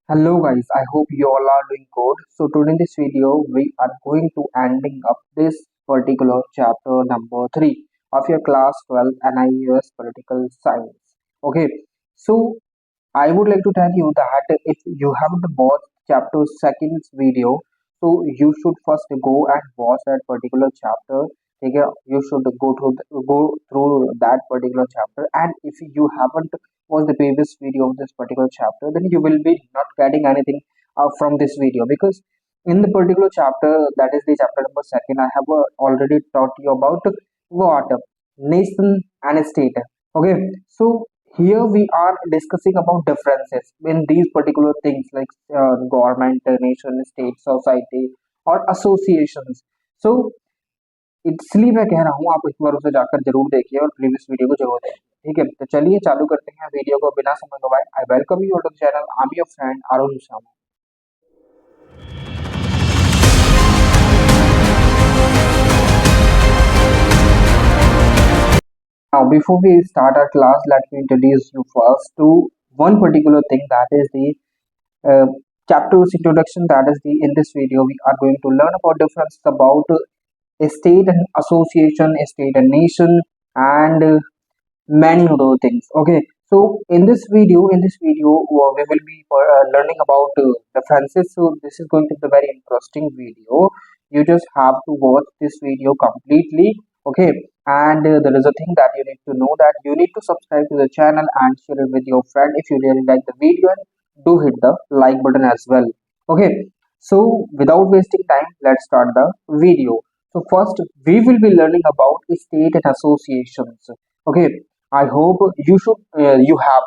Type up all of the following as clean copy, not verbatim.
Hello guys, I hope you all are doing good. So today in this video, we are going to ending up this particular chapter number 3 of your class 12 NIUS Political Science. Okay, so I would like to tell you that if you haven't watched chapter second video, so you should first go and watch that particular chapter. Okay, you should go through that particular chapter, and if you haven't watched the previous video of this particular chapter, then you will be not getting anything from this video because in the particular chapter, that is the chapter number second, I have already taught you about what nation and state. Okay, so here we are discussing about differences in these particular things like government, nation, state, society और associations. So इसलिए मैं कह रहा हूँ आप एक बार उसे जाकर जरूर देखिए और प्रीवियस वीडियो को जरूर देखिए। ठीक है, तो चलिए चालू करते हैं वीडियो को बिना समय गवाए। I welcome you to the channel. I am your friend Arun Sharma. Now, before we start our class, let me introduce you first to one particular thing, that is the uh, chapter's introduction. That is the in this video we are going to learn about differences about a state and association, a state and nation, and many other things. Okay, so in this video we will be learning about differences. So this is going to be a very interesting video. You just have to watch this video completely. Okay, and there is a thing that you need to know, that you need to subscribe to the channel and share it with your friend if you really like the video, and do hit the like button as well. Okay, so without wasting time, let's start the video. So first we will be learning about state and associations. Okay, I hope you have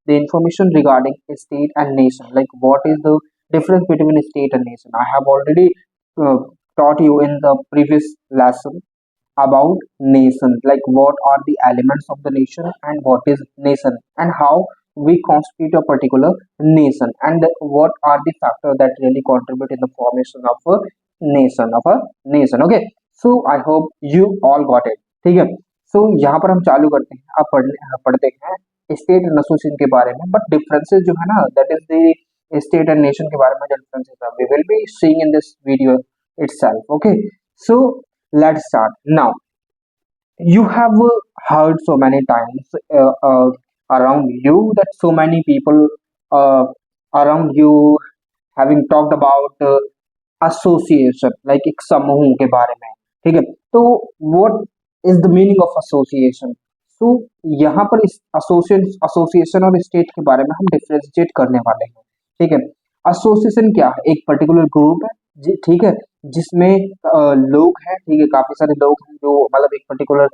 the information regarding state and nation, like what is the difference between state and nation. I have already uh, taught you in the previous lesson about nation, like what are the elements of the nation and what is nation and how we constitute a particular nation, and what are the factors that really contribute in the formation of a nation. Okay, so I hope you all got it. ठीक है, सो यहाँ पर हम चालू करते हैं। अब पढ़ते हैं स्टेट एंड एसोसिएशन के बारे में, बट डिफरेंसेस जो है ना, that is the state and nation के बारे में जो डिफरेंसेस है we will be seeing in this video itself. Okay, so let's start now. You have heard so many times around you that so many people uh, around you having talked about association, like एक समूह के बारे में। ठीक है, तो what is the meaning of association? So यहाँ पर इस एसोसिएशन और स्टेट के बारे में हम डिफ्रेंशिएट करने वाले हैं। ठीक है, एसोसिएशन क्या है? एक पर्टिकुलर ग्रुप है, ठीक है, जिसमें लोग हैं, ठीक है, काफी सारे लोग हैं जो मतलब एक पर्टिकुलर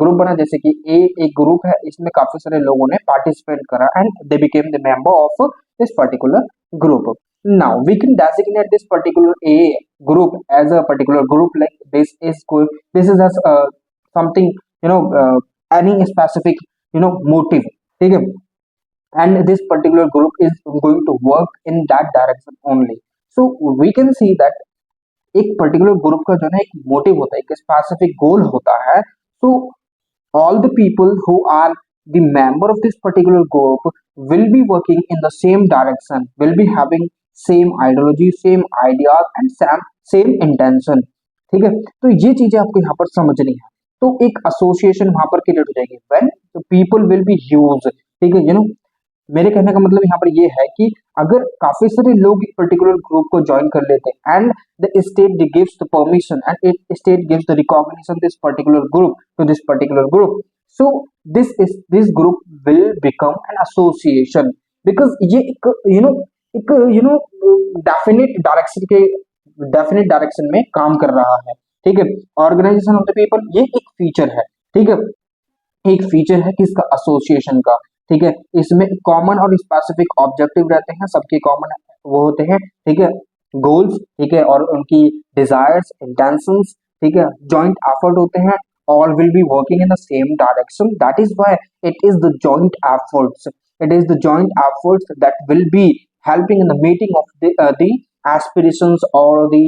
ग्रुप बना, जैसे कि एक ग्रुप है, इसमें काफी सारे लोगों ने पार्टिसिपेट करा and they became the member of this particular group. Now we can designate this particular a group as a particular group, like this is as something, you know, any specific, you know, motive. ठीक है, and this particular group is going to work in that direction only. So we can see that एक particular group का जो है एक motive होता है, एक स्पेसिफिक गोल होता है. So all the people who are the member of this particular group will be working in the same direction, will be having same ideology, same ideas and same intention. ठीक है, तो ये चीजें आपको यहाँ पर समझनी है. तो एक एसोसिएशन वहां पर क्रिएट हो जाएगी when the people will be huge. ठीक है, you know, मेरे कहने का मतलब यहाँ पर ये है कि अगर काफी सारे लोग एक पर्टिकुलर ग्रुप को ज्वाइन कर लेते हैं and the state gives the permission and it state gives the recognition this particular group to this particular group, so this group will become an association, because ये एक डेफिनेट डायरेक्शन में काम कर रहा है. ठीक है, ऑर्गेनाइजेशन ऑफ द पीपल ये एक फीचर है. ठीक है, एक फीचर है किसका? एसोसिएशन का. ठीक है, इसमें कॉमन और स्पेसिफिक ऑब्जेक्टिव रहते हैं, सबके कॉमन वो होते हैं. ठीक है, गोल्स, ठीक है, और उनकी डिजायर्स, इंटेंशंस, ठीक है, जॉइंट एफर्ट होते हैं. All will be working in the same direction, that is why it is the joint efforts. It is the joint efforts that will be helping in the meeting of the aspirations or the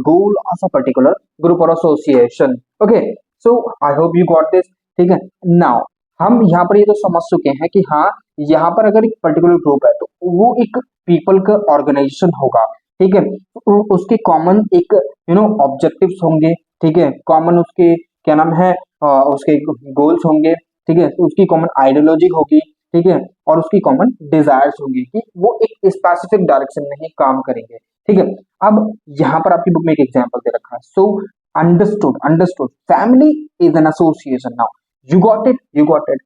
goal of a particular group or association. Okay, so I hope you got this. ठीक है, now हम यहाँ पर ये तो समझ चुके हैं कि हाँ, यहाँ पर अगर एक पर्टिकुलर ग्रुप है तो वो एक पीपल का ऑर्गेनाइजेशन होगा, ठीक है। तो उसके कॉमन एक ऑब्जेक्टिव्स होंगे, ठीक है, कॉमन उसके क्या नाम है, उसके गोल्स होंगे, ठीक है, तो उसकी कॉमन आइडियोलॉजी होगी, ठीक है, और उसकी कॉमन डिजायर्स होंगी कि वो एक स्पेसिफिक डायरेक्शन में ही काम करेंगे, ठीक है। अब यहाँ पर आपकी बुक में एक एग्जाम्पल दे रखा है, so understood understood family is an association. Now you got it, you got it.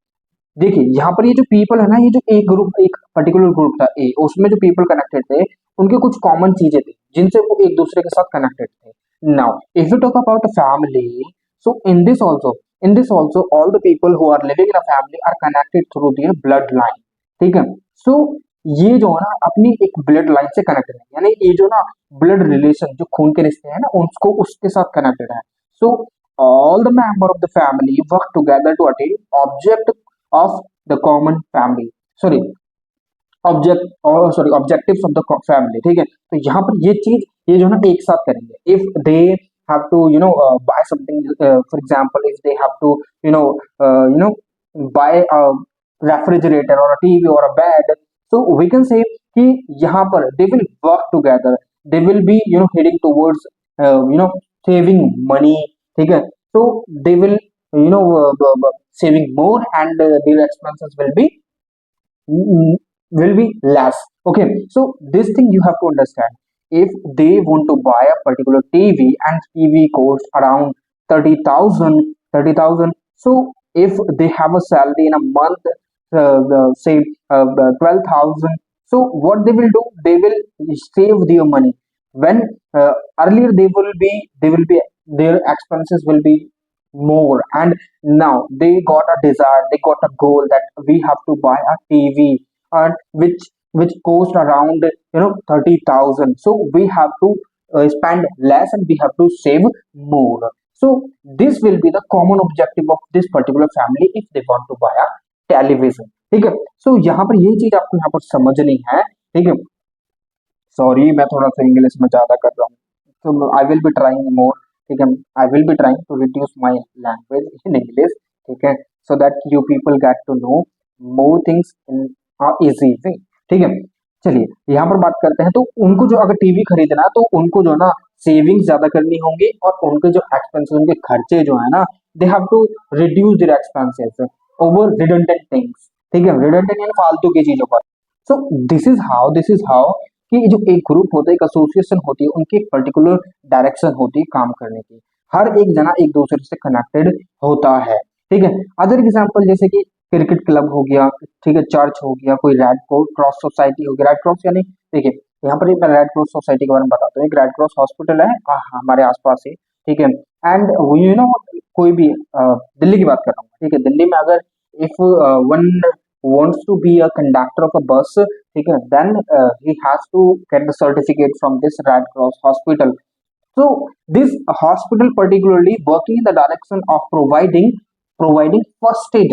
देखिए यहाँ पर ये जो पीपल है ना, ये जो एक ग्रुप, एक पर्टिकुलर ग्रुप था ए, उसमें जो पीपल कनेक्टेड थे उनके कुछ कॉमन चीजें थी जिनसे वो एक दूसरे के साथ कनेक्टेड थे। Now if you talk about a family, so in this also all the people who are living in a family are connected through their blood line, ठीक है। सो ये जो है ना अपनी एक ब्लड लाइन से कनेक्टेड है, यानी ये जो ना ब्लड रिलेशन, जो खून के रिश्ते हैं ना, उसको उसके साथ कनेक्टेड है। सो all the member of the family work together to attain object of the common family, sorry object, और sorry objectives of the family, ठीक है। तो यहाँ पर ये चीज ये जो है ना एक साथ करेंगे। If they have to buy something, for example if they have to buy a refrigerator और अ टीवी और a bed, so we can say कि यहाँ पर they will work together, they will be heading towards saving money, ठीक है। so they will saving more and their expenses will be less, okay। So this thing you have to understand, if they want to buy a particular TV and TV costs around 30,000, so if they have a salary in a month, say 12,000, so what they will do, they will save their money when earlier they will be their expenses will be more, and now they got a desire, they got a goal that we have to buy a TV, and which cost around 30,000, so we have to spend less and we have to save more. So this will be the common objective of this particular family if they want to buy a television, ठीक है। सो यहाँ पर ये चीज आपको यहाँ पर समझनी है, ठीक है। सॉरी मैं थोड़ा सा इंग्लिश में ज्यादा कर रहा हूँ, तो I will be trying more, ठीक है। I will be trying to reduce my language in English, ठीक है, so that you people get to know more things in easy way, ठीक है। चलिए यहाँ पर बात करते हैं, तो उनको जो अगर टीवी खरीदना है तो उनको जो है ना सेविंग्स ज्यादा करनी होंगी, और उनके जो एक्सपेंसेस, उनके खर्चे जो है ना, they have to reduce their expenses over redundant things, ठीक है, रिडंडेंट यानी फालतू की चीजों पर। सो दिस इज हाउ कि जो एक ग्रुप होता है, एक एसोसिएशन होती है, उनकी एक पर्टिकुलर डायरेक्शन होती है काम करने की, हर एक जना एक दूसरे से कनेक्टेड होता है, ठीक है। अदर एग्जांपल जैसे कि क्रिकेट क्लब हो गया, ठीक है, चर्च हो गया, कोई रेड क्रॉस सोसाइटी हो गया। रेड क्रॉस यानी देखिए यहाँ पर मैं रेड क्रॉस सोसाइटी के बारे में बताता हूँ। एक रेड क्रॉस हॉस्पिटल है हमारे आसपास ही, ठीक है। एंड कोई भी दिल्ली की बात कर रहा हूँ, ठीक है, दिल्ली में अगर if one wants to be a conductor of a bus, ठीक है, then he has to get the certificate from this Red Cross hospital. So this hospital particularly working in the direction of providing first aid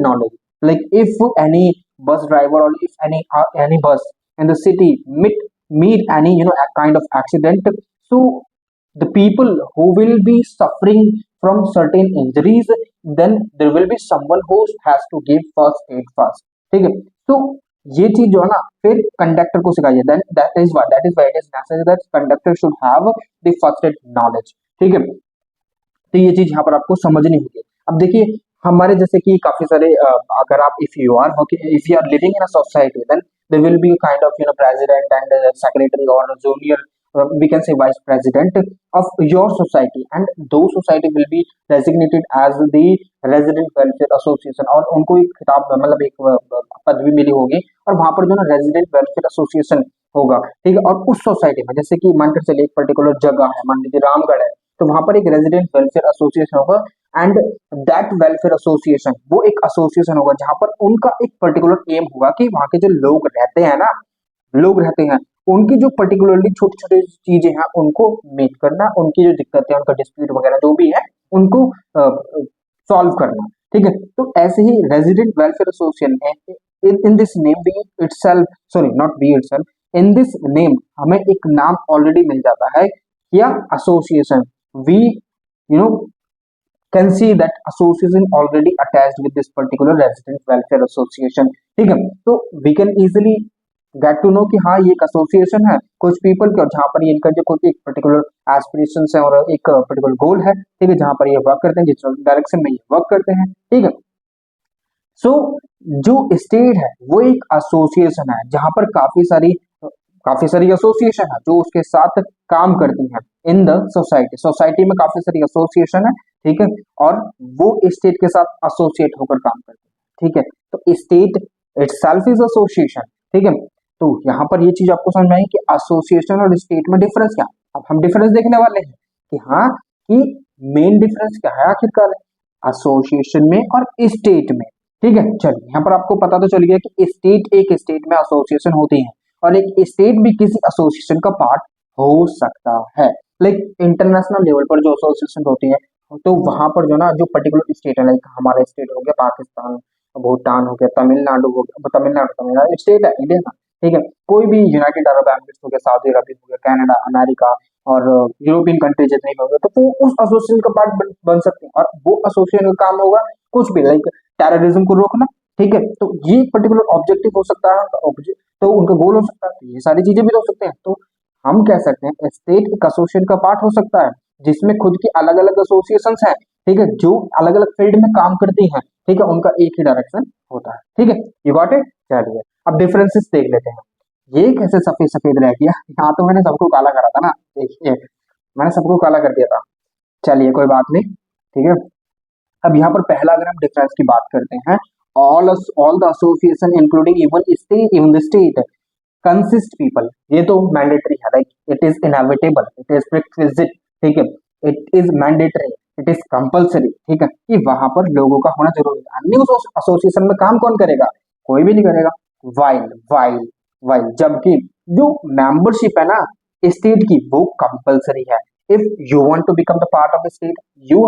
knowledge. Like if any bus driver or if any bus in the city meet any a kind of accident, so the people who will be suffering from certain injuries, then there will be someone who has to give first aid first, ठीक है। तो ये चीज जो है ना फिर conductor को सिखाइए, then that is why it is necessary that conductor should have the first aid knowledge, ठीक है। तो ये चीज यहाँ पर आपको समझनी होगी। अब देखिए हमारे जैसे कि काफी सारे अगर आप if you are living in a society, then there will be kind of president and secretary और junior, we can say vice president of your society, and those society will be designated as the resident welfare association, और उनको एक खिताब मतलब एक पदवी मिली होगी, और वहां पर जो ना रेजिडेंट वेलफेयर एसोसिएशन होगा, ठीक है। और उस सोसाइटी में जैसे कि मानकर चलिए एक पर्टिकुलर जगह है, मान लीजिए रामगढ़ है, तो वहां पर एक रेजिडेंट वेलफेयर एसोसिएशन होगा, एंड दैट वेलफेयर एसोसिएशन वो एक एसोसिएशन होगा जहां पर उनका एक पर्टिकुलर एम होगा कि वहां के जो लोग रहते हैं उनकी जो पर्टिकुलरली छोटी छोटी चीजें हैं उनको मीट करना, उनकी जो दिक्कतें हैं, उनका डिस्प्यूट वगैरह जो भी है उनको सॉल्व करना, ठीक है। तो ऐसे ही resident welfare association in this name be itself, sorry not be itself, in this name हमें एक नाम ऑलरेडी मिल जाता है, या association we can see that association already attached with this particular resident welfare association. ठीक है, तो we can easily get to know कि हाँ ये एक एसोसिएशन है कुछ पीपल के, और जहाँ पर ये इनका जो कोई एक पर्टिकुलर एस्पिरेशन है और एक पर्टिकुलर गोल है, ठीक है, जहाँ पर ये वर्क करते हैं, जिस डायरेक्शन में ये वर्क करते हैं। ठीक है, सो जो स्टेट है वो एक एसोसिएशन है जहां पर काफी सारी एसोसिएशन है जो उसके साथ काम करती हैं इन द सोसाइटी। सोसाइटी में काफी सारी एसोसिएशन है, ठीक है, और वो स्टेट के साथ एसोसिएट होकर काम करती है। ठीक है, तो स्टेट इटसेल्फ इज एसोसिएशन। ठीक है, तो यहाँ पर ये चीज आपको समझ में आई कि एसोसिएशन और स्टेट में डिफरेंस क्या। अब हम डिफरेंस देखने वाले हैं कि हाँ कि मेन डिफरेंस क्या है आखिरकार एसोसिएशन में और स्टेट में। ठीक है, चलिए यहाँ पर आपको पता तो चल गया कि स्टेट एक स्टेट में एसोसिएशन होती है और एक स्टेट भी किसी एसोसिएशन का पार्ट हो सकता है। लाइक इंटरनेशनल लेवल पर जो एसोसिएशन होती है तो वहां पर जो ना जो पर्टिकुलर स्टेट है, लाइक हमारा स्टेट हो गया पाकिस्तान, भूटान हो गया, तमिलनाडु हो गया, तमिलनाडु स्टेट है इंडिया का। ठीक है, कोई भी यूनाइटेड अरब एमिरेट्स हो गया, सऊदी अरब हो गया, कनाडा, अमेरिका और यूरोपियन कंट्री जितने भी होंगे तो वो उस एसोसिएशन का पार्ट बन सकते हैं और वो एसोसिएशन का काम होगा कुछ भी लाइक टेररिज्म को रोकना। ठीक है, तो ये पर्टिकुलर ऑब्जेक्टिव हो सकता है, तो उनका गोल हो सकता है, तो ये सारी चीजें भी हो सकते हैं। तो हम कह सकते हैं स्टेट एक एसोसिएशन का पार्ट हो सकता है जिसमें खुद की अलग अलग एसोसिएशंस हैं, ठीक है, जो अलग अलग फील्ड में काम करती हैं। ठीक है, उनका एक ही डायरेक्शन होता है। ठीक है, यू गॉट इट। चलिए अब डिफरेंसेस देख लेते हैं। ये कैसे सफेद सफेद रह गया, यहाँ तो मैंने सबको काला करा था ना, देखिए मैंने सबको काला कर दिया था। चलिए कोई बात नहीं, ठीक है। अब यहाँ पर पहला अगर हम डिफरेंस की बात करते हैं, all the association including even the state consist people, ये तो मैंडेटरी है, like it is inevitable, it is prerequisite. ठीक है, it is mandatory, it is compulsory. ठीक है, कि वहां पर लोगों का होना जरूरी है। न्यू एसोसिएशन में काम कौन करेगा, कोई भी नहीं करेगा। वाइल वाइल वाइल जबकि जो मेंबरशिप है ना स्टेट की वो कंपल्सरी है। If you want to become the part of state, you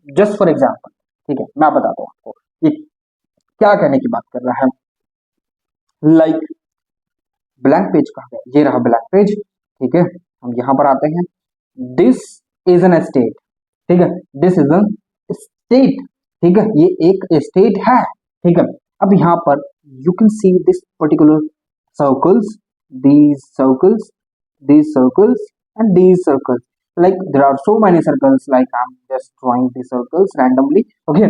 just for example, ठीक है, मैं बताता हूँ आपको ये क्या कहने की बात कर रहा है। लाइक ब्लैंक पेज कहा गया, ये रहा ब्लैंक पेज। ठीक है, हम यहां पर आते हैं, दिस इज एन स्टेट। ठीक है, दिस इज एन स्टेट। ठीक है, ये एक स्टेट है। ठीक है, अब यहाँ पर you can see this particular circles, these circles, these circles and these circles, like there are so many circles, like I'm just drawing these circles randomly. Okay,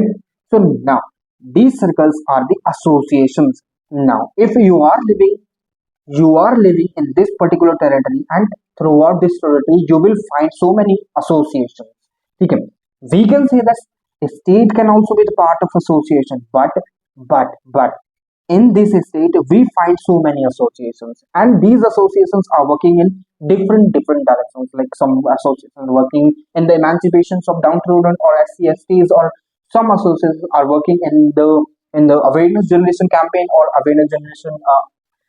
so now these circles are the associations. Now if you are living in this particular territory and throughout this territory you will find so many associations. ठीक है, we can say that state can also be the part of association, but in this state we find so many associations and these associations are working in different directions, like some associations working in the emancipations of downtrodden or SC/STs, or some associations are working in the awareness generation campaign or awareness generation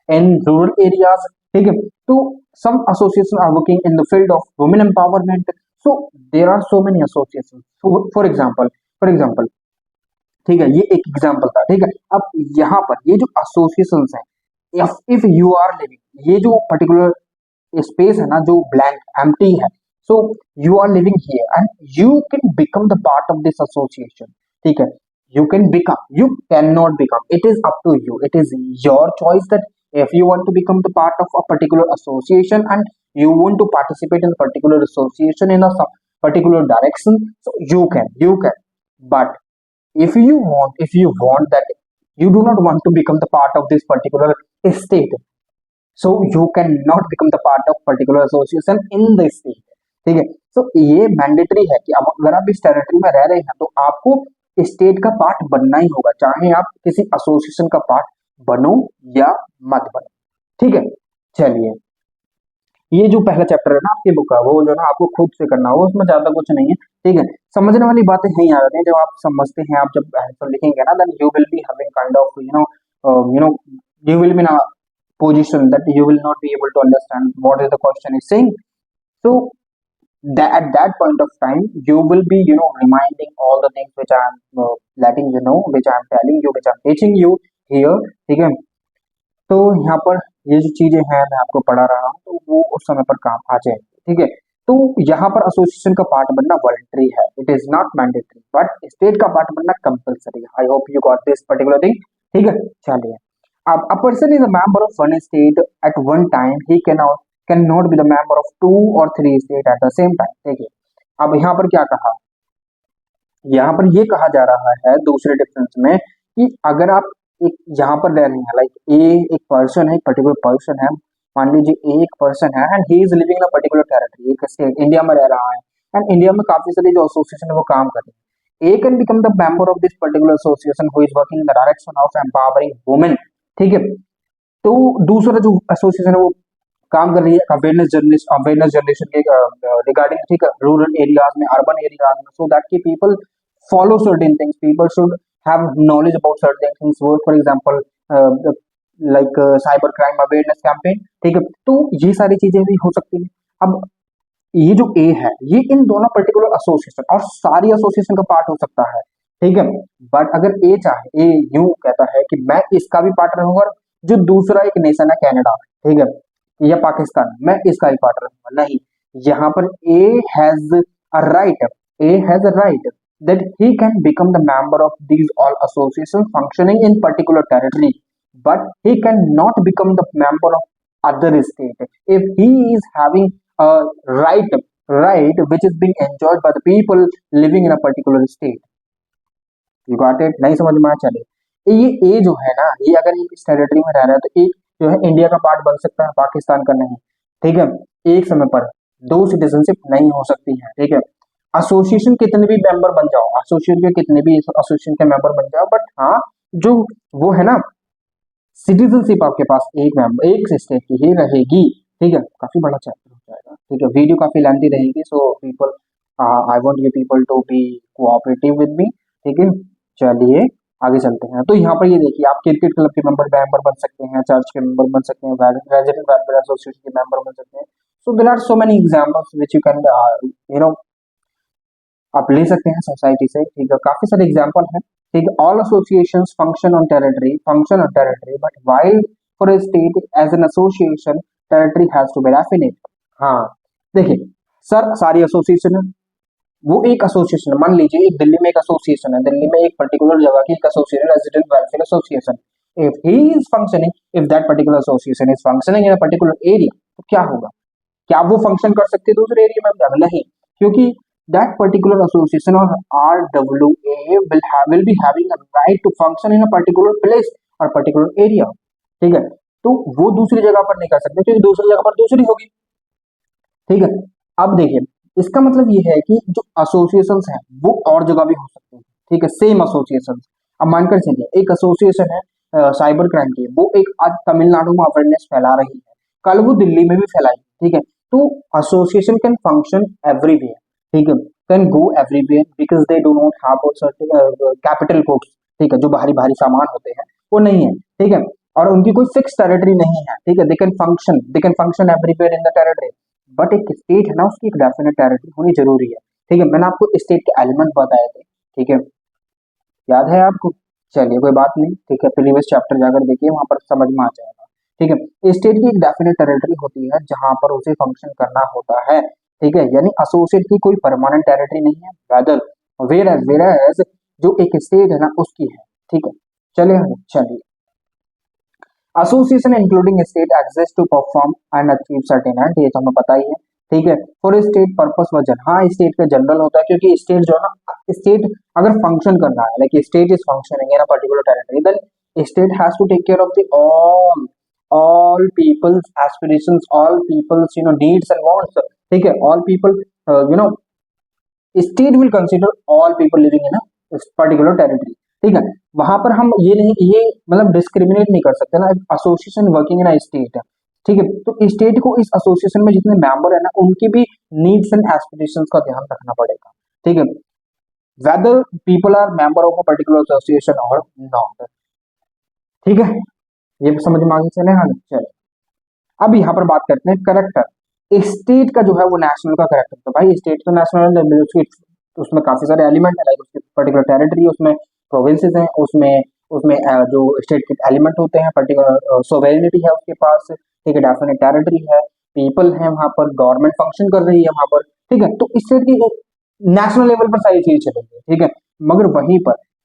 in rural areas. ठीक है, तो some associations are working in the field of women empowerment. So there are so many associations. So for example, ठीक है, ये एक example था। ठीक है, अब यहाँ पर ये जो एसोसिएशंस हैं, इफ यू आर लिविंग, ये जो पर्टिकुलर स्पेस है ना जो ब्लैंक एम्प्टी है, so you are living here and you can become the part of this association. ठीक है, you can become, you cannot become, it is up to you, it is your choice that if you want to become the part of a particular association and you want to participate in a particular association in a particular direction, so you can, but if you want that, you do not want to become the part of this particular state, so you cannot become the part of particular association in the state. ठीक है, so ये mandatory है कि अब अगर आप इस territory में रह रहे हैं तो आपको स्टेट का पार्ट बनना ही होगा, चाहे आप किसी एसोसिएशन का पार्ट बनो या मत बनो। ठीक है, चलिए ये जो पहला चैप्टर है ना आपकी बुक का, वो जो ना आपको खुद से करना होगा, उसमें ज्यादा कुछ नहीं है। ठीक है, समझने वाली बातें यही आ जाती हैं, जब आप समझते हैं, आप जब आंसर लिखेंगे ना, then you will be having kind of you will be in a position that you will not be able to understand what is the question is saying. So that at that point of time you will be reminding all the things which I am letting you know, which I am telling you, which I am teaching you here. ठीक है, तो यहाँ पर ये जो चीजें हैं मैं आपको पढ़ा रहा हूँ तो वो उस समय पर काम आ जाएंगे। ठीक है, तो यहाँ पर एसोसिएशन का पार्ट बनना वॉलंटरी है, it is not mandatory, but state का पार्ट बनना कंपल्सरी है। I hope you got this particular thing. ठीक है, चलिए। अब a person is a member of one state at one time, he can not be the member of two और three state at the same time. देखिए, अब यहाँ पर क्या कहा, यहाँ पर ये कहा जा रहा है दूसरे डिफरेंस में कि अगर आप एक यहाँ पर रह रहे हैं, लाइक ए एक पर्सन है, एक पर्टिकुलर पर्सन है, मान लीजिए ए एक पर्सन है and he is living in a particular territory, एक स्टेट इंडिया में रह रहा है, एंड इंडिया में काफी सारी जो एसोसिएशन है वो काम कर रही है। A can become the member of this particular association who is working in the direction of empowering women. ठीक है, तो दूसरा जो एसोसिएशन है वो काम कर रही है अवेयरनेस जनरेशन के रिगार्डिंग, ठीक है, रूरल एरियाज में, अर्बन एरियाज में, सो दैट की people follow certain things, people should have knowledge about certain things, for example like cyber crime awareness campaign। ठीक है, तो ये सारी चीजें भी हो सकती है। अब ये जो ए है ये इन दोनों पर्टिकुलर एसोसिएशन और सारी एसोसिएशन का पार्ट हो सकता है। ठीक है, बट अगर ए चाहे, ए यूं कहता है कि मैं इसका भी पार्ट रहूंगा, और जो दूसरा एक नेशन है कनाडा, ठीक है, या पाकिस्तान, मैं इसका भी पार्ट रहूंगा, नहीं। यहाँ पर A has a right, A has a right that he can become the member of these all associations functioning in particular territory, but he cannot become the member of other state if he is having a right which is being enjoyed by the people living in a particular state। You got it? नहीं समझ में आया? चले, ये ए जो है ना, ये अगर इस टेरिटरी में रह रहा है तो एक जो है इंडिया का पार्ट बन सकता है, पाकिस्तान का नहीं। ठीक है, एक समय पर दो सिटीजनशिप नहीं हो सकती है। ठीक है, एसोसिएशन कितने भी मेंबर बन जाओ, एसोसिएशन के कितने भी एसोसिएशन के मेंबर बन जाओ, बट हाँ, जो वो है ना, सिटीजनशिप आपके पास एक मेंबर एक स्टेट की ही रहेगी। ठीक है, काफी बड़ा चैप्टर हो जाएगा। ठीक है, वीडियो काफी लेंथी रहेगी, so people, I want you people to be cooperative with me. ठीक है, चलिए आगे चलते हैं। तो यहाँ पर ये देखिए, आप क्रिकेट क्लब के मेंबर बन सकते हैं, चर्च के मेंबर बन सकते हैं, रेजिडेंट वेलफेयर एसोसिएशन के मेंबर बन सकते हैं। So there are so many examples which you can you know आप ले सकते हैं सोसाइटी से। ठीक है, काफी सारे एग्जांपल हैं। ठीक है, all associations function on territory but while for a state as an association territory has to be definite. हाँ, देखिए सर, सारी एसोसिएशन है, वो एक एसोसिएशन है, मान लीजिए एक दिल्ली में एक एसोसिएशन है, दिल्ली में एक पर्टिकुलर जगह की एक association, resident welfare association. If he is functioning, if that particular association is functioning in a particular area, तो क्या होगा? क्या वो फंक्शन कर सकते हैं दूसरे एरिया में? नहीं, क्योंकि that particular association or RWA will be having a right to function in a particular place or particular area। ठीक है, तो वो दूसरी जगह पर नहीं कर सकते क्योंकि दूसरी जगह पर दूसरी होगी। ठीक है, अब देखिए, इसका मतलब ये है कि जो एसोसिएशंस हैं वो और जगह भी हो सकते हैं। ठीक है, सेम एसोसिएशंस। अब मानकर चलिए एक एसोसिएशन है साइबर क्राइम की, वो एक आज तमिलनाडु में अवेयरनेस फैला रही है, कल वो दिल्ली में भी फैलाई। ठीक है, तो एसोसिएशन कैन फंक्शन एवरीवेयर। ठीक है, can go everywhere because they do not have certain capital codes. ठीक है, जो भारी भारी सामान होते हैं वो नहीं है। ठीक है, और उनकी कोई फिक्स टेरिटरी नहीं है। ठीक है, they can function everywhere in the territory, but एक स्टेट है ना, उसकी एक डेफिनेट टेरिटरी होनी जरूरी है। ठीक है, मैंने आपको स्टेट के एलिमेंट बताए थे। ठीक है, याद है आपको? चलिए कोई बात नहीं। ठीक है, प्रीवियस चैप्टर जाकर देखिए, वहां पर समझ में आ जाएगा। ठीक है, स्टेट की एक डेफिनेट टेरिटरी होती है जहां पर उसे फंक्शन करना होता है। ठीक है, यानी एसोसिएट की कोई परमानेंट टेरिटरी नहीं है, वेदर वेयर जो एक स्टेट है ना उसकी है। ठीक है, चलिए association including state exist to perform and achieve certain end, ये तो हमें पता ही है। ठीक है, फॉर स्टेट पर्पस वजन, हाँ स्टेट का जनरल होता है, क्योंकि स्टेट जो है ना, स्टेट अगर फंक्शन करना है, like state is functioning in a particular territory, then state has to take care of the all people's aspirations, all people's needs and wants। ठीक है, all people you know state will consider all people living in a particular territory। ठीक है, वहां पर हम ये मतलब discriminate नहीं कर सकते ना, एसोसिएशन वर्किंग इन स्टेट है। ठीक है, तो स्टेट को इस एसोसिएशन में जितने मेंबर है ना, उनकी भी नीड्स एंड एस्पिरेशंस का ध्यान रखना पड़ेगा। ठीक है, whether people are member of a particular association और नॉट। ठीक है, ये समझ में आगे चले? हाँ चले, अब यहाँ पर बात करते हैं करेक्टर। स्टेट का जो है वो नेशनल का करेक्टर, तो भाई स्टेट तो नेशनल है, उसमें काफी सारे एलिमेंट है, लाइक उसकी पर्टिकुलर टेरिटरी, उसमें प्रोविंसेस हैं, उसमें उसमें जो स्टेट के एलिमेंट होते हैं, पर्टिकुलर सोवेरेनिटी है उसके पास। ठीक है, डेफिनेट टेरिटरी है, पीपल है वहां पर, गवर्नमेंट फंक्शन कर रही है वहां पर, ठीक है। तो स्टेट की नेशनल लेवल पर सारी चीजें चलेंगी, ठीक है। मगर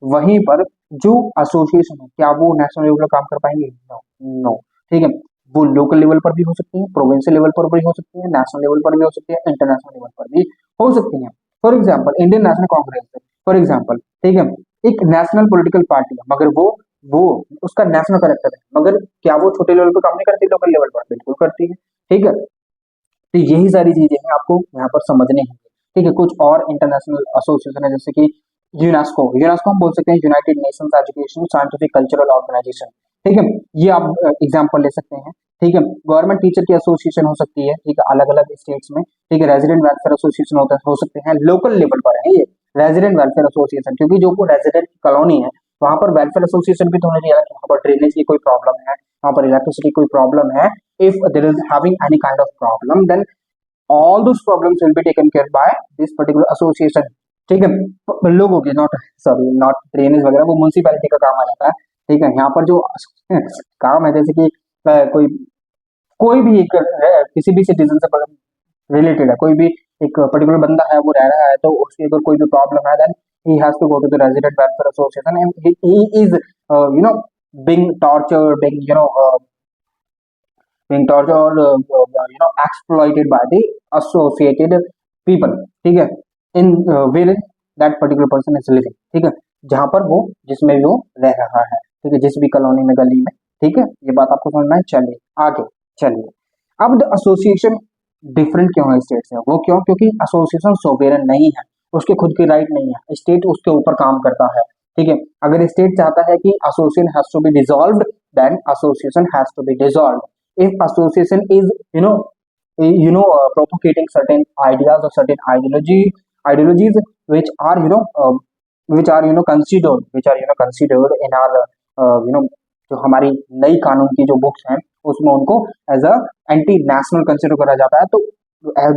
वहीं पर जो एसोसिएशन है, क्या वो नेशनल लेवल पर काम कर पाएंगे? नो, नो, ठीक है। वो लोकल लेवल पर भी हो सकती है, प्रोविंशियल लेवल पर भी हो सकती है, नेशनल लेवल पर भी हो सकती है, इंटरनेशनल लेवल पर भी हो सकती है। For example Indian national Congress है, फॉर एग्जाम्पल, ठीक है, एक नेशनल पॉलिटिकल पार्टी है, मगर वो उसका नेशनल करेक्टर है, मगर क्या वो छोटे लेवल पर काम नहीं करती? लोकल लेवल पर बिल्कुल करती है, ठीक है। तो यही सारी चीजें हैं आपको यहाँ पर समझनी है, ठीक है। कुछ और इंटरनेशनल एसोसिएशन है, जैसे कि यूनेस्को, यूनेस्को हम बोल सकते हैं United Nations Education Scientific Cultural Organisation, ठीक है। ये आप एग्जांपल ले सकते हैं, ठीक है। गवर्नमेंट टीचर की एसोसिएशन हो सकती है, ठीक है, अलग अलग स्टेट्स में, ठीक है। रेजिडेंट वेलफेयर एसोसिएशन हो सकते हैं, लोकल लेवल पर है ये रेजिडेंट वेलफेयर एसोसिएशन, क्योंकि जो रेजिडेंट कॉलोनी है वहां पर वेलफेयर एसोसिएशन भी तो होना चाहिए, वहां पर ड्रेनेज की कोई प्रॉब्लम है, वहां पर इलेक्ट्रिसिटी कोई प्रॉब्लम है, if there is having any kind of problem, then all those problems will be taken care by this particular association, ठीक है। लोगों के नॉट, सॉरी, नॉट ड्रेनेज वगैरह, वो म्यूनसिपैलिटी का काम आ जाता है, ठीक है। यहाँ पर जो काम है, जैसे कि कोई कोई भी एक किसी भी सिटीजन से रिलेटेड है, कोई भी एक पर्टिकुलर बंदा है वो रह रहा है, तो उसकी अगर कोई भी प्रॉब्लम है, then he has to go to the resident welfare association, and he is you know being tortured, being tortured or exploited by the associated people, ठीक है, in where that particular person is living, ठीक है, जहां पर वो, जिसमें वो रह रहा है, ठीक है, जिस भी कॉलोनी में, गली में, ठीक है। ये बात आपको समझ में है? चलिए आगे चलिए। अब द एसोसिएशन डिफरेंट क्यों है स्टेट से? वो क्यों? क्योंकि एसोसिएशन सोवेरेन नहीं है, उसके खुद की राइट नहीं है, स्टेट उसके ऊपर काम करता है, ठीक है। अगर स्टेट चाहता है कि association has to be dissolved, then association has to be dissolved. If association is propagating certain ideas or certain ideologies which are considered in our जो हमारी नई कानून की जो बुक्स हैं, उसमें उनको as a anti national consider करा जाता है। तो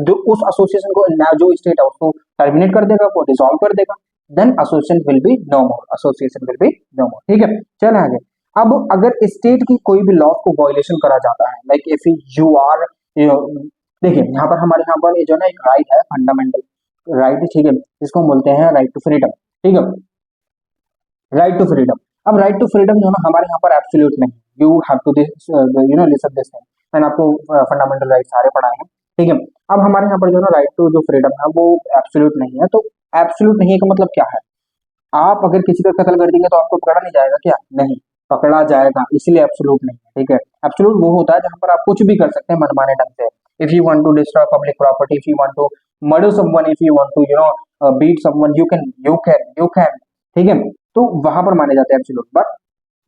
जो उस एसोसिएशन को जो स्टेट है उसको टर्मिनेट कर देगा, वो डिसॉल्व कर देगा, then association will be no more, ठीक है। चल आगे। अब अगर स्टेट की कोई भी लॉ को वायलेशन करा जाता है, लाइक इफ यू आर, देखिए यहाँ पर हमारे यहाँ पर ये जो ना एक राइट है, फंडामेंटल राइट, ठीक है, जिसको हम बोलते हैं राइट टू फ्रीडम, ठीक है, राइट टू फ्रीडम। अब राइट टू फ्रीडम जो ना हमारे यहाँ पर एब्सोल्यूट नहीं, you have to this listen this thing, मैंने आपको फंडामेंटल राइट सारे पढ़ाए हैं, ठीक है। अब हमारे यहाँ पर जो ना राइट टू जो फ्रीडम है वो एब्सोल्यूट नहीं है। तो एब्सोल्यूट नहीं है का मतलब क्या है? आप अगर किसी का कत्ल कर देंगे तो आपको पकड़ा नहीं जाएगा क्या? नहीं, पकड़ा जाएगा, इसलिए एब्सोल्यूट नहीं है, ठीक है। एब्सोल्यूट वो होता है जहां पर आप कुछ भी कर सकते हैं मनमाने ढंग से। If you want to destroy public property, if you want to murder someone, if you want to beat someone, you can, ठीक है। तो वहां पर माने जाते हैं absolute, but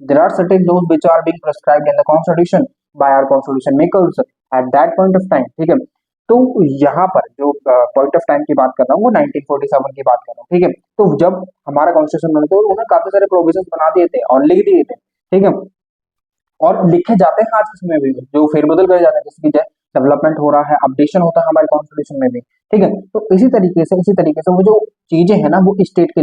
there are certain laws which are being prescribed in the constitution by our constitution makers at that point of time, ठीक है। तो यहाँ पर जो पॉइंट ऑफ टाइम की बात कर रहा हूँ वो 1947 की बात कर रहा हूँ, ठीक है। तो जब हमारा कॉन्स्टिट्यूशन बना था उन्होंने काफी सारे प्रोविजन बना दिए थे और लिख दिए थे, ठीक है, और लिखे जाते हैं आज इसमें भी, जो फेरबदल करे जाते हैं, जैसे कि डेवलपमेंट हो रहा है, अपडेशन होता है हमारे कॉन्स्टिट्यूशन में भी, ठीक है। तो इसी तरीके से वो जो चीजें है ना, वो स्टेट के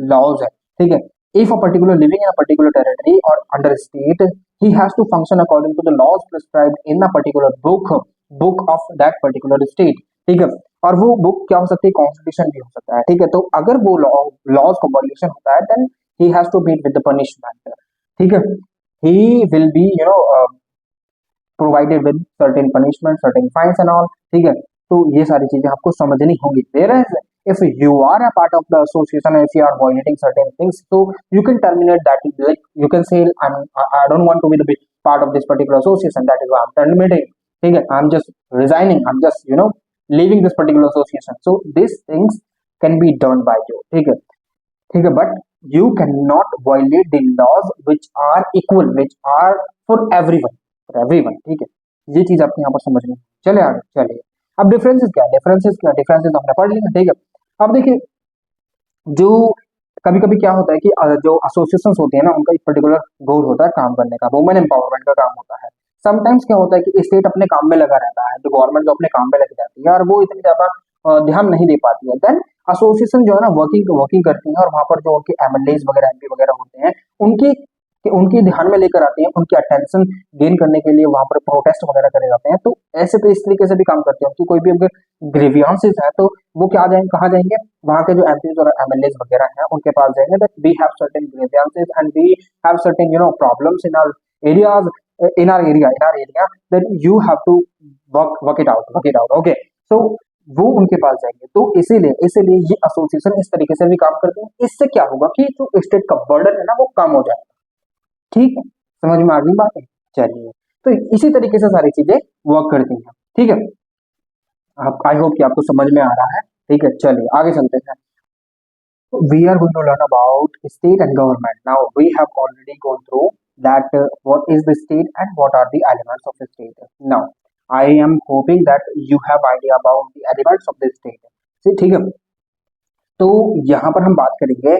लॉज है, ठीक है। If a particular living in a particular territory और under state, he has to function according to the laws prescribed in a particular book of that particular state, ठीक है। और वो बुक क्या हो सकती है? कॉन्स्टिट्यूशन भी हो सकता है, ठीक है। तो अगर वो लॉज का वायलेशन होता है, then he has to meet with the punishment, ठीक है। he will be provided with certain punishment, certain fines and all, ठीक है। तो ये सारी चीजें आपको समझनी होंगी। Whereas if you are a part of the association, if you are violating certain things, so you can terminate that, like you can say I don't want to be the big part of this particular association, that is why I'm terminating, ठीक है, I'm just resigning, I'm just leaving this particular association, so these things can be done by you, ठीक है। But you can not violate the laws which are equal, which are for everyone, ठीक है। ये चीज आपको यहाँ पर समझनी है। चले आगे चलिए। अब डिफरेंसेस हमने पढ़ लिया, ठीक है। अब देखिए, जो कभी कभी क्या होता है कि जो एसोसिएशंस होती है ना, उनका एक पर्टिकुलर गोल होता है काम करने का, वुमेन एम्पावरमेंट का काम होता है। समटाइम्स क्या होता है कि स्टेट अपने काम में लगा रहता है, जो गवर्नमेंट जो अपने काम में लगी जाती है और वो इतनी ज्यादा ध्यान नहीं दे पाती है, देन एसोसिएशन जो है ना वर्किंग करती है, और वहां पर जो उनके एमएलए वगैरह, एमपी वगैरह होते हैं, उनकी कि उनके ध्यान में लेकर आते हैं, उनकी अटेंशन गेन करने के लिए वहां पर प्रोटेस्ट वगैरह करे जाते हैं। तो ऐसे तो इस तरीके से भी काम करते हैं कि कोई भी अगर ग्रीवियंसेस है तो वो क्या जाएंगे, कहाँ जाएंगे, वहां के जो एमपीज और एमएलए वगैरह हैं उनके पास जाएंगे, that we have certain grievances and we have certain problems in our areas, in our area that you have to work it out okay. So वो उनके पास जाएंगे। तो इसीलिए ये एसोसिएशन इस तरीके से भी काम करते हैं। इससे क्या होगा कि जो स्टेट का बर्डन है ना वो कम हो जाएगा। ठीक है, समझ में आ गई बात है। चलिए, तो इसी तरीके से सारी चीजें वर्क करती हैं। ठीक है, आप आई होप कि आपको समझ में आ रहा है। ठीक है, चलिए आगे चलते हैं। We are going to learn about state and government. Now we have already gone through that what is the state and what are the elements of the state. Now I am hoping that you have idea about the elements of the state. ठीक है, तो यहाँ पर हम बात करेंगे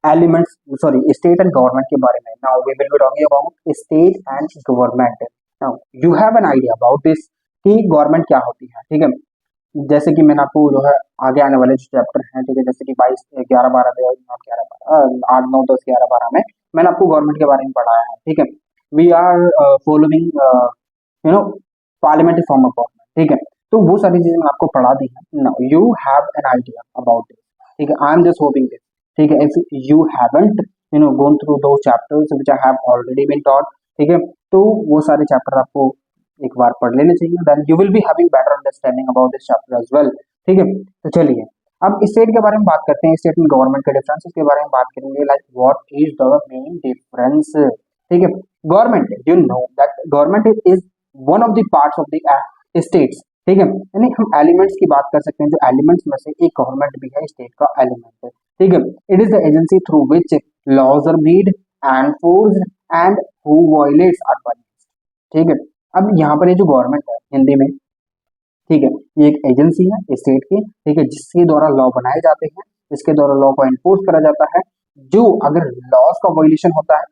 elements, sorry, state and government के बारे में। Now we will be talking about state and government. Now you have an idea about this कि गवर्नमेंट क्या होती है। ठीक है, जैसे कि मैंने आपको जो है आगे आने वाले जो चैप्टर हैं, ठीक है, जैसे कि 22, 11, 12, 8, 9, 10, 11, 12 में मैंने आपको गवर्नमेंट के बारे में पढ़ाया है। ठीक है, we are following parliamentary form of government. ठीक है, तो वो सारी चीजें मैं आपको पढ़ा दी है। Now you have an idea about it. ठीक है, I am just hoping this. ठीक है, if you haven't gone through those chapters which I have already been taught, ठीक है, तो वो सारे चैप्टर आपको एक बार पढ़ लेने चाहिए, then you will be having better understanding about this chapter as well. ठीक है, तो चलिए अब स्टेट के बारे में बात करते हैं, स्टेट में गवर्नमेंट के डिफरेंसेस के बारे में बात करेंगे, like what is the main difference. ठीक है, government, you know that government is one of the parts of the states. ठीक है, यानी हम एलिमेंट्स की बात कर सकते हैं, जो एलिमेंट्स में से एक गवर्नमेंट भी है, स्टेट का एलिमेंट है। ठीक है, it is the agency through which laws are made and forced and who violates are punished. ठीक है, अब यहाँ पर ये जो गवर्नमेंट है हिंदी में, ठीक है, ये एक एजेंसी है स्टेट की। ठीक है, जिसके द्वारा लॉ बनाए जाते हैं, जिसके द्वारा लॉ को एनफोर्स करा जाता है। जो अगर लॉज का वायलेशन होता है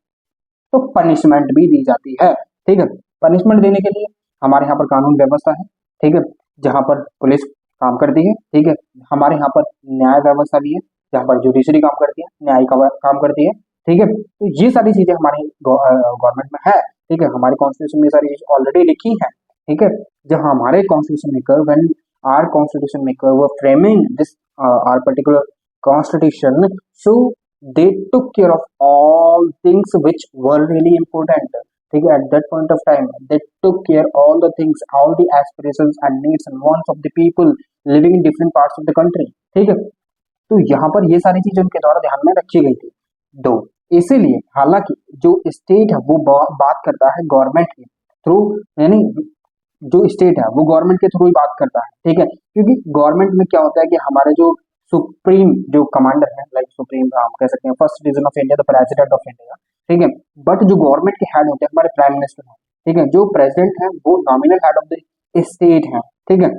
तो पनिशमेंट भी दी जाती है। ठीक है, पनिशमेंट देने के लिए हमारे यहाँ पर कानून व्यवस्था है। ठीक है, जहाँ पर पुलिस काम करती है। ठीक है, हमारे यहाँ पर न्याय व्यवस्था भी है, जहाँ पर जुडिशरी काम करती है, न्यायिक काम करती है। ठीक है, तो ये सारी चीजें हमारी गवर्नमेंट में है। ठीक है, हमारे कॉन्स्टिट्यूशन में सारी चीज ऑलरेडी लिखी है। ठीक है, जब हमारे constitution maker when are constitution maker were framing this are particular constitution, so they took care of all things which were really important. ठीक है, at that point of time they took care all the things, all the aspirations and needs and wants of the people living in different parts of the country. ठीक है, तो यहाँ पर ये सारी चीजें उनके द्वारा ध्यान में रखी गई थी। दो, इसीलिए हालांकि जो स्टेट है वो बात करता है गवर्नमेंट के थ्रू, यानी जो स्टेट है वो गवर्नमेंट के थ्रू ही बात करता है। ठीक है, क्योंकि गवर्नमेंट में क्या होता है कि हमारे जो सुप्रीम जो कमांडर है, लाइक सुप्रीम हम कह सकते हैं first citizen of India, the president of India. ठीक है, बट जो गवर्नमेंट के हेड होते हैं हमारे प्राइम मिनिस्टर हैं। ठीक है, जो प्रेसिडेंट है वो nominal head of the state है। ठीक है,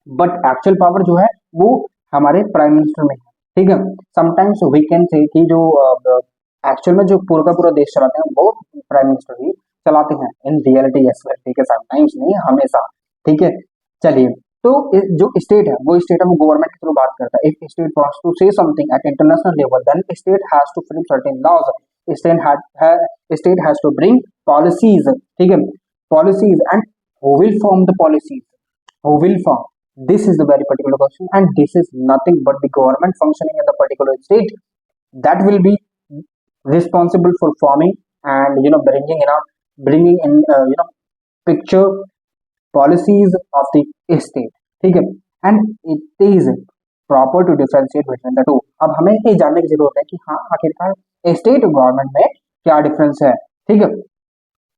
बट एक्चुअल पावर जो है वो हमारे प्राइम मिनिस्टर में है। ठीक है, समटाइम्स वी कैन से कि जो एक्चुअल में जो पूरा का पूरा देश चलाते हैं वो प्राइम मिनिस्टर ही चलाते हैं इन रियलिटी एज वेल। ठीक है, समटाइम्स नहीं, हमेशा। ठीक है, चलिए, तो जो स्टेट है वो गवर्नमेंट के थ्रू बात करता है। If state wants to say something at international level, then state has to frame certain laws, state has to bring policies. ठीक है, policies and who will form the policies, who will form, this is the very particular question, and this is nothing but the government functioning in the particular state that will be responsible for forming and bringing in picture policies of the state. ठीक है, and it is proper to differentiate between the two. अब हमें ये जानने की जरूरत है कि हाँ आखिरकार स्टेट गवर्नमेंट में क्या डिफरेंस है। ठीक है,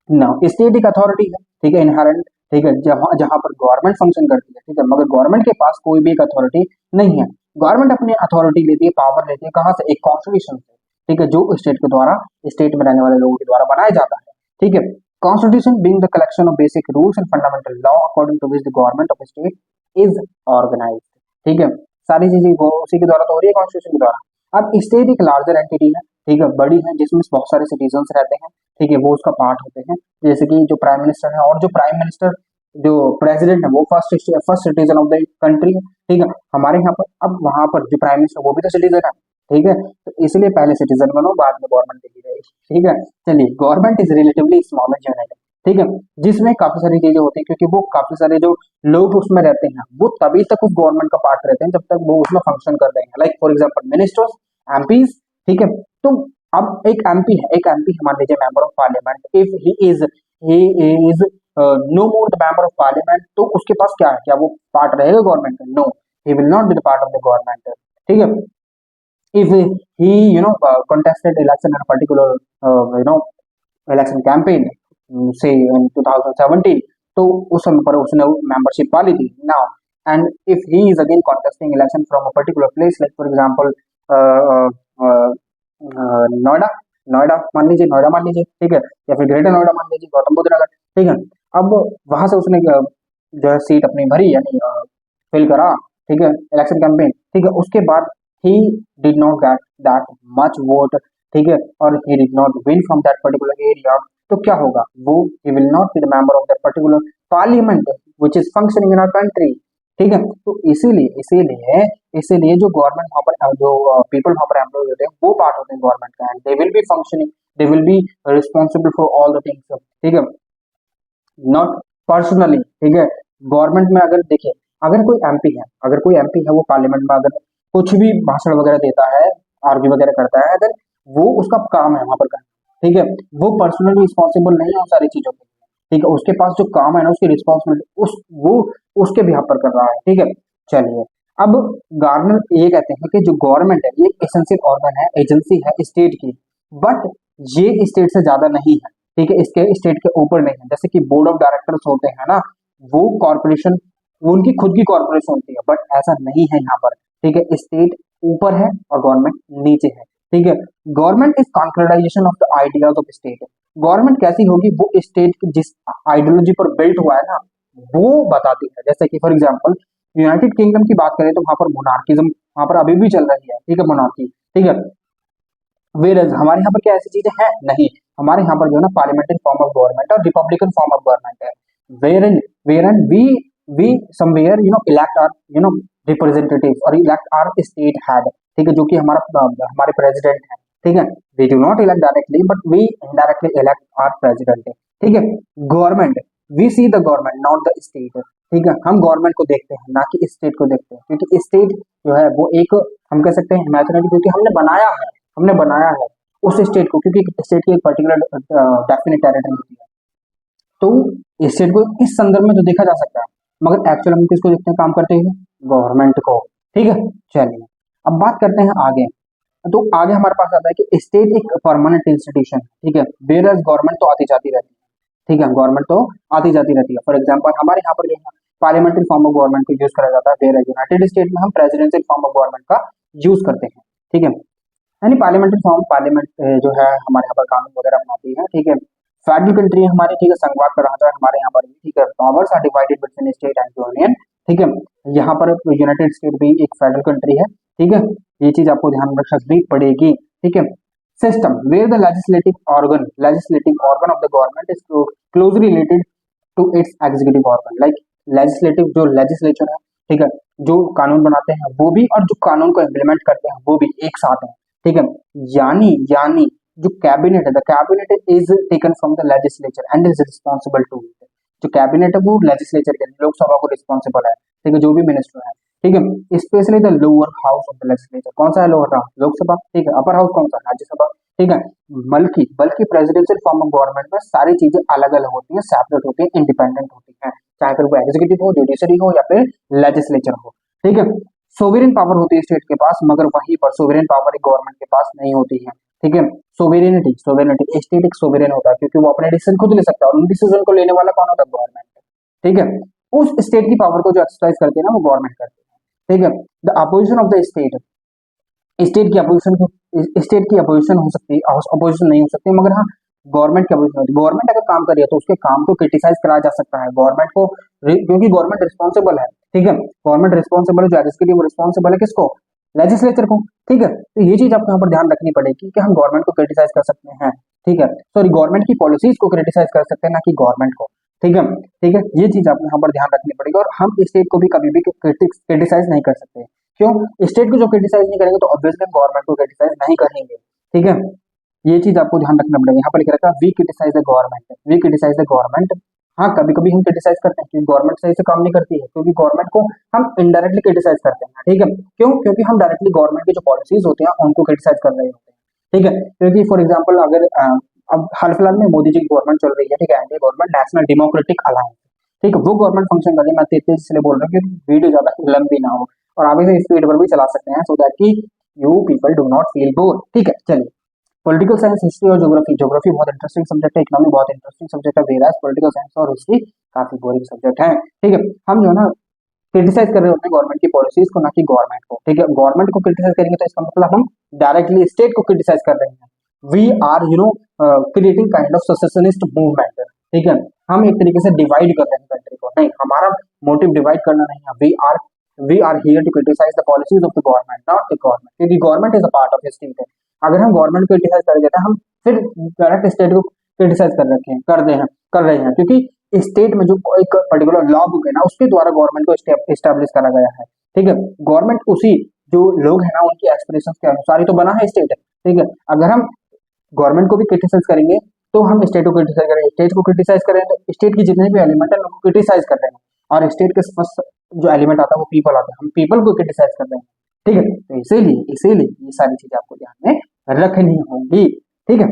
नाउ स्टेट एक अथॉरिटी है। ठीक है, इनहेरेंट। ठीक है, जहां जहां पर गवर्नमेंट फंक्शन करती है। ठीक है, मगर गवर्नमेंट के पास कोई भी एक अथॉरिटी नहीं है। गवर्नमेंट अपनी अथॉरिटी लेती है, पावर लेती है कहां से, एक कॉन्स्टिट्यूशन से। ठीक है, जो स्टेट के द्वारा, स्टेट में रहने वाले लोगों के द्वारा बनाया जाता है। ठीक है, constitution being the collection of basic rules and fundamental law according to which the government of state is organised. ठीक है, सारी चीजें उसी के द्वारा तो हो रही है, कॉन्स्टिट्यूशन के द्वारा। अब स्टेट एक लार्जर एंटिटी है। ठीक है, बड़ी है, जिसमें बहुत सारे सिटीजन रहते हैं। ठीक है, वो उसका पार्ट होते हैं, जैसे कि जो प्राइम मिनिस्टर है, और जो प्राइम मिनिस्टर जो प्रेसिडेंट है वो first citizen of the country है। ठीक है, हमारे यहाँ पर अब वहां पर जो प्राइम मिनिस्टर वो भी तो सिटीजन है। ठीक है, तो इसलिए पहले सिटीजन बनो, बाद में गवर्नमेंट देखी जाएगी। ठीक है, चलिए, government is relatively smaller unit, ठीक है, जिसमें काफी सारी चीजें होती हैं, क्योंकि वो काफी सारे जो लोग उसमें रहते हैं वो तभी तक उस गवर्नमेंट का पार्ट रहते हैं जब तक वो उसमें फंक्शन कर रहे हैं, like for example ministers, MPs, ठीक है। तो अब एक एमपी है, एक एमपी मान लीजिए member of parliament, if he is no more the member of parliament, तो उसके पास क्या है, क्या वो पार्ट रहेगा गवर्नमेंट का? No, he will not be the part of the government, ठीक है। If he contested election in a particular election campaign, say in 2017, तो उस समय पर उसने मेंबरशिप पा ली थी now, and if he is again contesting election from a particular place, like for example Noida, Noida मान लीजिए, नोएडा मान लीजिए, ठीक है, या फिर ग्रेटर नोएडा मान लीजिए, गौतम बुद्ध नगर, ठीक है। अब वहां से उसने जो है सीट अपनी भरी, यानी फिल करा, ठीक है, इलेक्शन कैंपेन, ठीक है। उसके बाद he did not get that much vote, ठीक है, और he did not win from that particular area, तो क्या होगा वो, he will not be the member of that particular parliament which is functioning in our country, ठीक है। तो इसीलिए इसीलिए इसीलिए जो गवर्नमेंट वहाँ पर जो पीपल वहाँ पर एम्प्लॉय होते हैं वो पार्ट होते हैं गवर्नमेंट का, and they will B functioning, they will be responsible for all the things, ठीक है, नॉट पर्सनली, ठीक है। गवर्नमेंट में अगर देखिए, अगर कोई एमपी है, अगर कोई एमपी है वो पार्लियामेंट में अगर कुछ भी भाषण वगैरह देता है, आर्ग्यू वगैरह करता है, अगर वो उसका काम है वहां पर करना, ठीक है, वो पर्सनली रिस्पॉन्सिबल नहीं है उन सारी चीजों के लिए, ठीक है, उसके पास जो काम है ना, उसकी रिस्पॉन्सिबिलिटी वो उसके बिहाफ पर कर रहा है, ठीक है। चलिए, अब गवर्नमेंट ये कहते हैं कि जो गवर्नमेंट है ये एसेंशियल ऑर्गन है, एजेंसी है स्टेट की, बट ये स्टेट से ज्यादा नहीं है, ठीक है, इसके स्टेट के ऊपर नहीं है। जैसे कि बोर्ड ऑफ डायरेक्टर्स होते हैं ना, वो कॉर्पोरेशन, वो उनकी खुद की कॉर्पोरेशन होती है, बट ऐसा नहीं है यहाँ पर, ठीक है। स्टेट ऊपर है और गवर्नमेंट नीचे है, ठीक है। Government is concretization of the ideas of state, government कैसी होगी, वो स्टेट जिस आइडियोलॉजी पर बिल्ट हुआ है ना, वो बताती है। जैसे कि फॉर एग्जाम्पल यूनाइटेड किंगडम की बात करें तो वहां पर मोनार्किज्म वहां पर अभी भी चल रही है, ठीक है, मोनार्की, ठीक है। वेरज हमारे यहाँ पर क्या ऐसी चीजें हैं? नहीं, हमारे यहाँ पर जो है ना पार्लियामेंट्री फॉर्म ऑफ गवर्नमेंट और रिपब्लिकन फॉर्म ऑफ गवर्नमेंट है। Wherein we somewhere elect our representative और इलेक्ट आर स्टेट हेड, ठीक है, जो कि हमारे प्रेसिडेंट है, ठीक है। We do not elect directly but we indirectly elect our president, ठीक है। Government, we see the government not the state, ठीक है, हम गवर्नमेंट को देखते हैं ना कि स्टेट को देखते हैं, क्योंकि स्टेट जो है वो एक, हम कह सकते हैं इमेजिनरी, क्योंकि हमने बनाया है उस स्टेट को, क्योंकि स्टेट की एक पर्टिकुलर डेफिनेट टेरिटरी होती है, तो स्टेट को इस संदर्भ में तो देखा जा सकता है, मगर एक्चुअल हम किसको देखते हैं काम करते हुए? गवर्नमेंट को, ठीक है। चलिए, अब बात करते हैं आगे। तो आगे हमारे पास आता है कि स्टेट एक परमानेंट इंस्टीट्यूशन, ठीक है, वेयर गवर्नमेंट तो आती जाती रहती है, ठीक है, गवर्नमेंट तो आती जाती रहती है। फॉर एग्जाम्पल हमारे यहाँ पर जो है पार्लियामेंट्री फॉर्म ऑफ गवर्नमेंट को यूज करा जाता है, वेयर यूनाइटेड स्टेट में हम प्रेसिडेंशियल फॉर्म ऑफ गवर्नमेंट का यूज करते हैं, ठीक है। यानी पार्लियामेंट्री फॉर्म, पार्लियामेंट जो है हमारे यहाँ पर कानून वगैरह बनाती है, ठीक है। फेडरल कंट्री है हमारी, ठीक है, संघवाद का ढांचा है हमारे यहाँ पर, ठीक है। Powers are divided between state and union, ठीक है। यहाँ पर यूनाइटेड स्टेट भी एक फेडरल कंट्री है, ठीक है, ये चीज आपको ध्यान रखनी पड़ेगी, ठीक है। System where the legislative organ of the government is closely related to its executive organ, like legislative जो लेजिस्लेचर है, ठीक है, जो कानून बनाते हैं वो भी, और जो कानून को इम्प्लीमेंट करते हैं वो भी एक साथ है, ठीक है। यानी जो कैबिनेट है, the cabinet is taken from the legislature and is responsible to it, जो कैबिनेट है वो लेजिस्लेचर के, लोकसभा को रिस्पॉन्सिबल है, ठीक है, जो भी मिनिस्टर है, ठीक है। Specially the lower house of the legislature, कौन सा है लोअर हाउस? लोकसभा, ठीक है। अपर हाउस कौन सा? राज्यसभा, ठीक है। बल्कि प्रेसिडेंशियल फॉर्म ऑफ गवर्नमेंट में सारी चीजें अलग अलग होती हैं, सेपरेट होती हैं, इंडिपेंडेंट होती हैं, चाहे फिर वो एग्जीक्यूटिव हो, जुडिशरी हो या फिर लेजिस्लेचर हो, ठीक है। सोवरेन पावर होती है स्टेट के पास, मगर वहीं पर सोवरेन पावर गवर्नमेंट के पास नहीं होती है, ठीक है। सोवेरेनिटी स्टेट एक सोवरेन होता है क्योंकि वो अपने डिसीजन खुद ले सकता है, और उन डिसीजन को लेने वाला कौन होता है? गवर्नमेंट, ठीक है। उस स्टेट की पावर को जो एक्सरसाइज करती है ना वो गवर्नमेंट करती है, ठीक है। The opposition of the state, state की अपोजिशन हो सकती है, अपोजिशन नहीं हो सकती, मगर हाँ गवर्नमेंट की अपोजिशन होती है। गवर्नमेंट अगर काम कर रही है तो उसके काम को क्रिटिसाइज कराया जा सकता है गवर्नमेंट को, क्योंकि गवर्नमेंट रिस्पॉन्सिबल है, ठीक है। गवर्नमेंट रिस्पॉन्सिबल है, जो एग्जीक्यूटिव रिस्पॉन्सिबल है किसको? लेजिस्लेचर को, ठीक है। तो ये चीज आपको यहाँ पर ध्यान रखनी पड़ेगी कि हम गवर्नमेंट को क्रिटिसाइज कर सकते हैं, ठीक है, सॉरी गवर्नमेंट की पॉलिसीज को क्रिटिसाइज कर सकते हैं, ना कि गवर्नमेंट को, ठीक है, ठीक है। ये चीज आपको यहाँ पर ध्यान रखनी पड़ेगी, और हम स्टेट को भी कभी भी क्रिटिसाइज नहीं कर सकते, क्यों? स्टेट को जो क्रिटिसाइज नहीं करेंगे तो ऑब्वियसली गवर्नमेंट को क्रिटिसाइज नहीं करेंगे। ठीक है, ये चीज आपको ध्यान रखना पड़ेगा। यहाँ पर लिखा रहता है we criticise the government, we criticise the government. हाँ, कभी कभी हम क्रिटिसाइज करते हैं क्योंकि गवर्नमेंट सही से काम नहीं करती है, क्योंकि गवर्नमेंट को हम इनडायरेक्टली क्रिटिसाइज करते हैं। ठीक है, क्यों? क्योंकि हम डायरेक्टली गवर्नमेंट की जो पॉलिसीज होती हैं उनको क्रिटिसाइज कर रहे होते हैं। ठीक है, क्योंकि फॉर एग्जाम्पल अगर अब हाल फिलहाल में मोदी जी की गवर्नमेंट चल रही है, ठीक है, NDA government, national democratic alliance. ठीक है, वो गवर्नमेंट फंक्शन कर रही है। मैं तेज तेज इसलिए बोल रहा हूँ कि वीडियो ज्यादा लंबी ना हो, और आगे से स्पीड पर भी चला सकते हैं, सो दैट कि you people do not feel bore. ठीक है, चलिए। पॉलिटिकल साइंस, हिस्ट्री और ज्योग्राफी, ज्योग्राफी बहुत इंटरेस्टिंग सब्जेक्ट है, इकोनॉमी बहुत इंटरेस्टिंग सब्जेक्ट है, वेराज पॉलिटिकल साइंस और हिस्ट्री काफी बोरिंग सब्जेक्ट है। ठीक है, हम जो है ना क्रिटिसाइज कर रहे होते हैं गवर्नमेंट की पॉलिसीज को, ना कि गवर्नमेंट को। ठीक है, गवर्नमेंट को क्रिटिसाइज करेंगे तो इसका मतलब हम डायरेक्टली स्टेट को क्रिटिसाइज कर रहे हैं। We are creating kind of socialist movement. ठीक है, हम एक तरीके से डिवाइड कर रहे हैं कंट्री को। नहीं, हमारा मोटिव डिवाइड करना नहीं है। We are here to criticize the policies of the government, not the government, क्योंकि government is a part of state है। अगर हम गवर्नमेंट को क्रिटिसाइज कर देते हैं, हम फिर डायरेक्ट स्टेट को क्रिटिसाइज कर रहे हैं, क्योंकि स्टेट में जो एक पर्टिकुलर लॉ बुक है ना, उसके द्वारा गवर्नमेंट को स्टैब्लिश करा गया है। ठीक है, गवर्नमेंट उसी जो लोग हैं ना उनकी एस्पिरेशंस के अनुसार ही तो बना है स्टेट। ठीक है, अगर हम गवर्नमेंट को भी क्रिटिसाइज करेंगे तो हम स्टेट को क्रिटिसाइज करेंगे, स्टेट को क्रिटिसाइज करें तो स्टेट की जितने भी एलिमेंट है उनको क्रिटिसाइज कर रहे हैं, और स्टेट के फर्स्ट जो एलिमेंट आता है वो पीपल आता है, हम पीपल को क्रिटिसाइज कर रहे हैं। ठीक है, तो इसीलिए इसीलिए ये सारी चीजें आपको ध्यान में रखनी होंगी। ठीक है,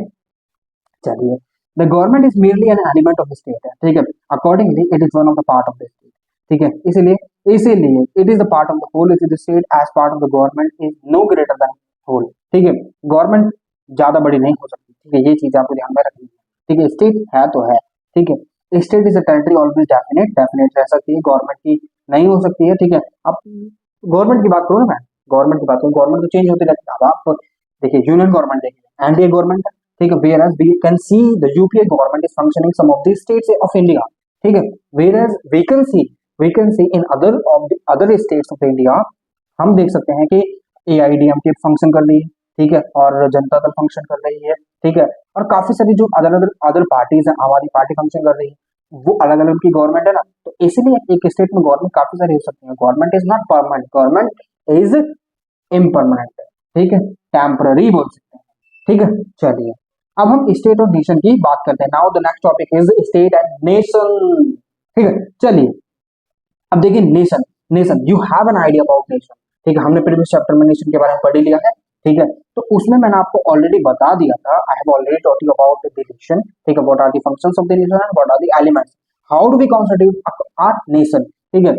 चलिए। The government is merely an element of the state है। ठीक है, accordingly it is one of the part of the state. ठीक है, इसीलिए इसीलिए it is the part of the whole, it is the state as part of the government is no greater than whole. ठीक है, government ज्यादा बड़ी नहीं हो सकती। ठीक है, ये चीज आपको ध्यान में रखनी है। ठीक है, स्टेट है तो है। ठीक है, state is a territory always definite, definite रह सकती है, गवर्नमेंट की नहीं हो सकती है। ठीक है, अब गवर्नमेंट की बात करूँ ना मैं, गवर्नमेंट की बात करूँ, गवर्नमेंट तो चेंज होती रहती है। अब आप देखिए यूनियन गवर्नमेंट देखिए, एनडीए गवर्नमेंट। ठीक है, whereas we can see the UPA government is functioning some of the states of India. ठीक है, whereas we can see in other states of India, हम देख सकते हैं कि AIDMK फंक्शन कर रही है। ठीक है, और जनता दल फंक्शन कर रही है। ठीक है, और काफी सारी जो अदर पार्टीज हैं, आम आदमी पार्टी फंक्शन कर रही है, वो अलग अलग उनकी गवर्नमेंट है ना, तो इसलिए एक स्टेट में गवर्नमेंट काफी सारी हो सकती है। Government is not permanent, government is impermanent. ठीक है, टेम्पररी बोल सकते हैं। ठीक है, चलिए। अब हम स्टेट और नेशन की बात करते हैं। Now the next topic is state and nation. ठीक है, चलिए। अब देखिए nation, nation you have an idea about nation. ठीक है, हमने प्रीवियस चैप्टर में नेशन के बारे में पढ़ ही लिया है। ठीक है, तो उसमें मैंने आपको ऑलरेडी बता दिया था, I have already taught you about the nation. ठीक है, what are the functions of the nation and what are the elements, how do we constitute our nation. ठीक है,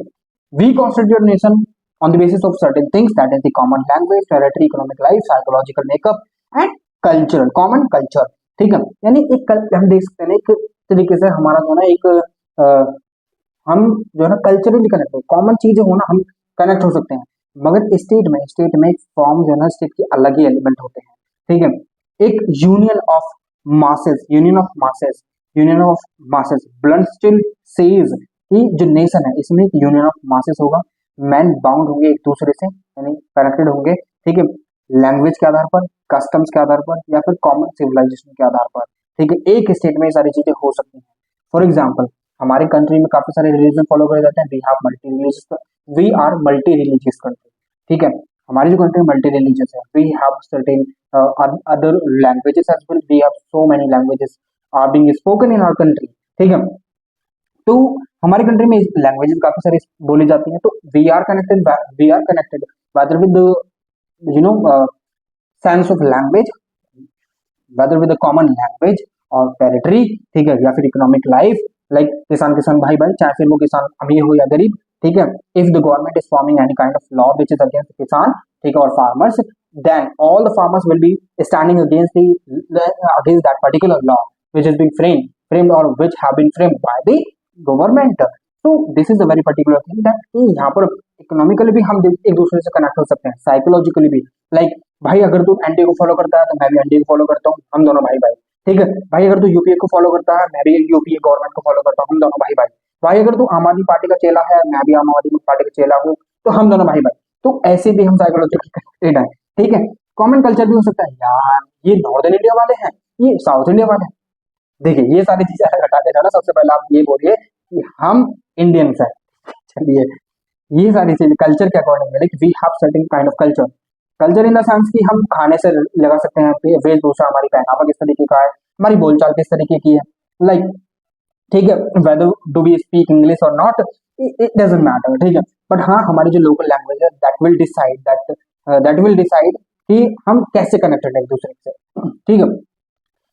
we constitute nation on the basis of certain things, that is the common language, territory, economic life, psychological makeup and cultural common culture। ठीक है, यानी हम देख सकते हैं एक तरीके से हमारा जो है ना एक हम जो है ना कल्चरली कनेक्ट है, कॉमन चीजें हो ना, हम कनेक्ट हो सकते हैं। मगर स्टेट में फॉर्म जो है ना स्टेट के अलग ही एलिमेंट होते हैं। ठीक है, एक union of masses blunt still says कि जो नेशन है इसमें एक यूनियन ऑफ मासेस होगा, मैन बाउंड होंगे एक दूसरे से, यानी कनेक्टेड होंगे। ठीक है, लैंग्वेज के आधार पर, कस्टम्स के आधार पर, या फिर कॉमन सिविलाइजेशन के आधार पर। ठीक है, एक स्टेट में ये सारी चीजें हो सकती हैं। फॉर एग्जाम्पल हमारे कंट्री में काफी सारे रिलीजन फॉलो करे जाते हैं। We are multi religious country. ठीक है, हमारी जो कंट्री मल्टी रिलीजियस है, we have certain other languages as well, we have so many languages are being spoken in our country. ठीक है, तो हमारी कंट्री में लैंग्वेजेस काफी सारी बोली जाती हैं, तो we are connected whether with you know sense of language, whether with common language और टेरिटरी। ठीक है, या फिर इकोनॉमिक लाइफ, लाइक किसान भाई चाहे फिर वो किसान अमीर हो या गरीब। ठीक है, if the government is forming any kind of law which is against किसान, ठीक है, और farmers, then all the farmers will be standing against that particular law which is being framed or which have been framed by the government। so this is a very particular thing that यहाँ पर economically भी हम एक दूसरे से connect हो सकते हैं, साइकोलॉजिकली भी। लाइक भाई अगर तू एनडीए को फॉलो करता है तो मैं भी एनडीए को फॉलो करता हूँ, हम दोनों भाई भाई। ठीक है भाई, अगर तू यूपीए को फॉलो करता है, मैं भी यूपीए गवर्नमेंट को फॉलो करता हूँ, हम दोनों भाई भाई। भाई अगर तू आम आदमी पार्टी का चेला है, मैं भी आम आदमी पार्टी का चेला हूँ, तो हम दोनों भाई भाई। तो ऐसे भी हम साइकोलॉजिकली कनेक्टेड है। ठीक है, कॉमन कल्चर भी हो सकता है, यार ये नॉर्दर्न इंडिया वाले हैं, ये साउथ इंडिया वाले हैं। देखिए ये सारी चीजें हटा के जाना, सबसे पहले आप ये बोलिए कि हम इंडियंस हैं। चलिए, ये सारी चीजें कल्चर के अकॉर्डिंग है, like we have certain kind of culture. Culture in the sense कि हम खाने से लगा सकते हैं, वेशभूषा, हमारी पहनावा किस तरीके का है, हमारी बोलचाल किस तरीके की है, लाइक ठीक है, whether do we speak English और नॉट, इट डजंट मैटर, ठीक है। बट हाँ, हमारी जो लोकल लैंग्वेज है दैट विल डिसाइड कि हम कैसे कनेक्टेड है एक दूसरे से, ठीक है।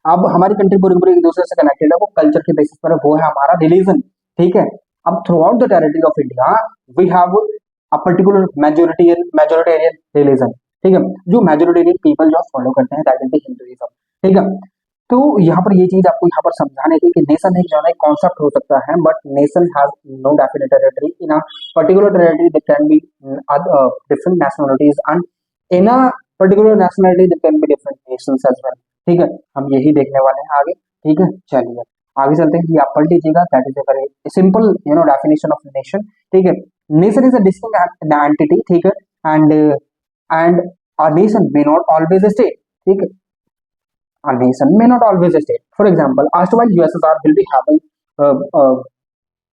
अब हमारी कंट्री पूरी पूरी एक दूसरे से कनेक्टेड है, वो कल्चर के बेसिस पर है, वो है हमारा रिलीजन, ठीक है। अब throughout the territory of India we have a particular majoritarian religion, ठीक है। जो मेजोरिटेरियन पीपल जो फॉलो करते हैं दैट इज द हिंदुइज्म, ठीक है। तो यहाँ पर ये चीज आपको यहाँ पर समझाने की कि नेशन एक जो है कॉन्सेप्ट हो सकता है, but nation has no definite territory in a particular territory, that can be different nationalities, and in a particular nationality that can be different nations as well, ठीक है। हम यही देखने वाले हैं आगे, ठीक है। चलिए आगे चलते हैं, ये आप पढ़ लीजिएगा, that is a very simple definition of nation, ठीक है। Nation is a distinct entity, ठीक है, and a nation may not always state, ठीक है। A nation may not always state. For example, erstwhile USSR will be having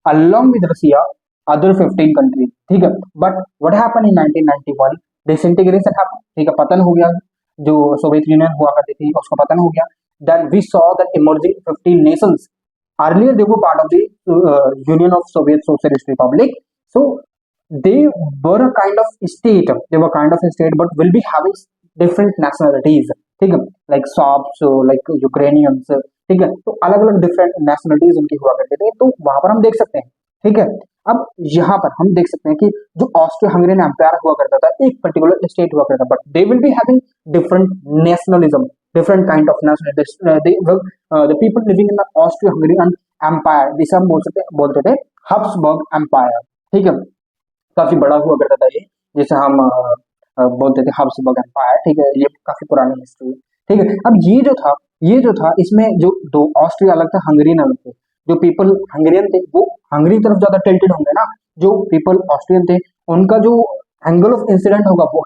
along with Russia other 15 countries, ठीक है। But what happened in 1991? Disintegration happened, ठीक है, पतन हो गया, जो सोवियत यूनियन हुआ करती थी उसका पतन हो गया। Then we saw that emerging 15 nations. Earlier they were part of the Union of Soviet Socialist Republic. So they were a kind of state. They were kind of a state, but will be having different nationalities, ठीक है, like सॉब्स, like Ukrainians, ठीक है। तो अलग अलग different nationalities उनकी हुआ करते थे, तो वहां पर हम देख सकते हैं, ठीक है। अब यहाँ पर हम देख सकते हैं कि जो ऑस्ट्रियो हंगेरियन एम्पायर हुआ करता था, एक पर्टिकुलर स्टेट हुआ करता, but they will be having different nationalism, different kind of nationalism. The people living in Austro Hungarian Empire, जिसे हम बोलते थे हब्सबर्ग एम्पायर, ठीक है। काफी बड़ा हुआ करता था ये, जिसे हम बोलते थे हब्सबर्ग एम्पायर, ठीक है। ये काफी पुरानी हिस्ट्री है, ठीक है। अब ये जो था इसमें जो दो ऑस्ट्रिया अलग था, हंगेरियन अलग थे। जो पीपल हंगेरियन थे वो हंगरी तरफ ज्यादा टिल्टेड होंगे ना, जो पीपल ऑस्ट्रियन थे उनका जो एंगल ऑफ इंसिडेंट होगा वो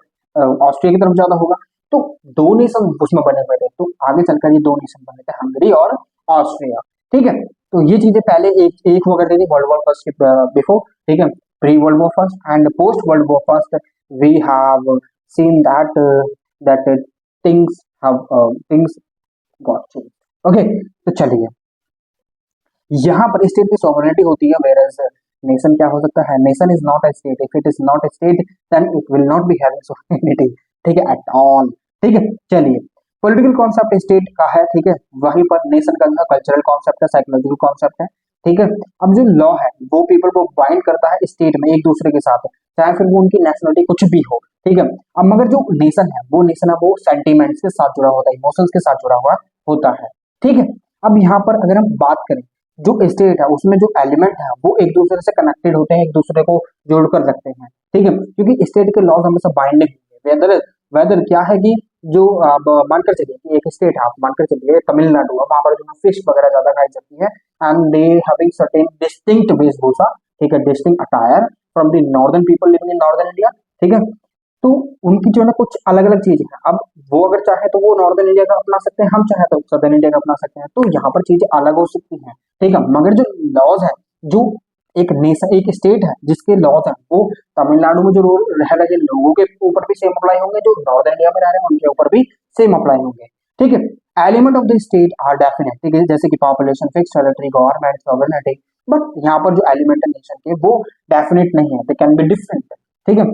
ऑस्ट्रिया की तरफ ज्यादा होगा। तो दो नेशन उसमें बने हुए थे, तो आगे चलकर ये दो नेशन बने थे, हंगरी और ऑस्ट्रिया, ठीक है। तो ये चीजें पहले एक हुआ करती थी वर्ल्ड वॉर फर्स्ट के बिफोर, ठीक है, pre world war first and post world war first we have seen that things got changed. Okay, तो चलिए यहाँ पर स्टेट की सॉवरेनिटी होती है, वेयर एज नेशन क्या हो सकता है, nation is not a state, if it is not a state then it will not be having sovereignty, ठीक है, एट ऑल, ठीक है। चलिए पॉलिटिकल कॉन्सेप्ट स्टेट का है, ठीक है, वहीं पर नेशन का कल्चरल कॉन्सेप्ट है, साइकोलॉजिकल कॉन्सेप्ट है, ठीक है। अब जो लॉ है वो पीपल को बाइंड करता है स्टेट में एक दूसरे के साथ, चाहे फिर वो उनकी नेशनलिटी कुछ भी हो, ठीक है। अब मगर जो नेशन है वो सेंटीमेंट्स के साथ जुड़ा होता है, इमोशंस के साथ जुड़ा हुआ होता है, ठीक है। अब यहाँ पर अगर हम बात करें, जो स्टेट है उसमें जो एलिमेंट है वो एक दूसरे से कनेक्टेड होते हैं, एक दूसरे को जोड़ कर रखते हैं, ठीक है, क्योंकि स्टेट के लॉज हमेशा बाइंडिंग होंगे। वेदर वेदर क्या है कि जो आप मानकर चलिए कि एक स्टेट है, आप मानकर चलिए तमिलनाडु है, वहां पर जो फिश वगैरह ज्यादा खाई जाती है, and they having certain distinct वेशभूषा, ठीक है, distinct attire from the northern people living in northern India, ठीक है। तो उनकी जो है ना कुछ अलग अलग चीजें हैं, अब वो अगर चाहे तो वो नॉर्दर्न इंडिया का अपना सकते हैं, हम चाहे तो सदर्न इंडिया का अपना सकते हैं, तो यहाँ पर चीजें अलग हो सकती हैं, ठीक है। मगर जो लॉज है, जो एक नेशन एक स्टेट है जिसके लॉज हैं वो तमिलनाडु में जो रह रहे लोगों के ऊपर भी सेम अप्लाई होंगे, जो नॉर्दर्न इंडिया में रह रहे हैं उनके ऊपर भी सेम अप्लाई होंगे, ठीक है। Element of the state are definite, ठीक है, जैसे कि population, fix territory, government, sovereignty, but यहाँ पर जो एलिमेंट है नेशन के वो डेफिनेट नहीं है, दे कैन बी डिफरेंट, ठीक है।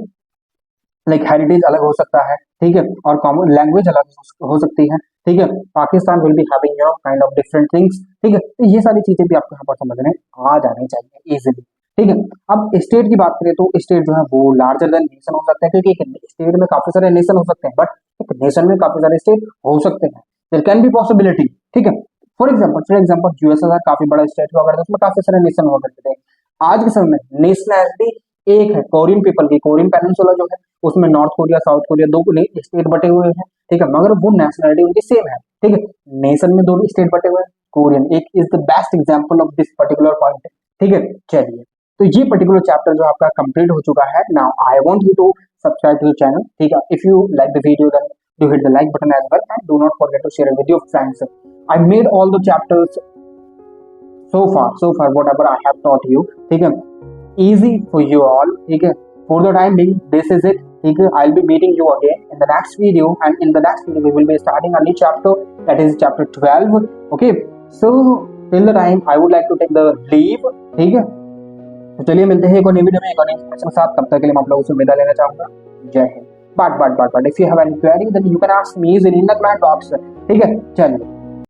लाइक हेरिटेज अलग हो सकता है, ठीक है, और कॉमन लैंग्वेज अलग हो सकती है, ठीक है। Pakistan will be having kind of different things, ठीक है। तो ये सारी चीजें भी आपको यहाँ पर समझने आ जानी चाहिए इजीली, ठीक है। अब स्टेट की बात करें तो स्टेट जो है वो लार्जर देन नेशन हो सकते हैं, क्योंकि एक स्टेट में काफी सारे नेशन हो सकते हैं, बट एक नेशन में काफी सारे स्टेट हो सकते हैं, देयर कैन बी पॉसिबिलिटी, ठीक है। फॉर एग्जाम्पल यूएसएसआर काफी बड़ा स्टेट हुआ करता है, उसमें काफी सारे नेशन हुआ करते थे। आज के समय में नेशनलिटी एक है, कोरियन पीपल की, कोरियन पेनिनसुला जो है उसमें नॉर्थ कोरिया, साउथ कोरिया दो स्टेट बटे हुए हैं, ठीक है, मगर वो नेशनलिटी उनकी सेम है, ठीक है। नेशन में दो स्टेट बटे हुए हैं, कोरियन एक is the best example of this particular point, ठीक है। चलिए तो ये पर्टिकुलर चैप्टर जो आपका कंप्लीट हो चुका है। Now I want you to subscribe to the channel, ठीक है। If you like the video then do hit the like button as well, and do not forget to share it with your friends. I made all the chapters so far whatever I have taught you, ठीक है, easy for you all, ठीक है, For the time being, this is it. ठीक है, I'll be meeting you again in the next video, and in the next video we will be starting a new chapter, that is chapter 12. Okay, so till the time I would like to take the leave. ठीक है, तो चलिए मिलते हैं एक और नई video में एक और नई इन्फॉर्मेशन के साथ। तब तक के लिए मैं आप लोगों से विदा लेना चाहूंगा। जय Hind. But if you have any query then you can ask me in the comment box. ठीक है, चलिए।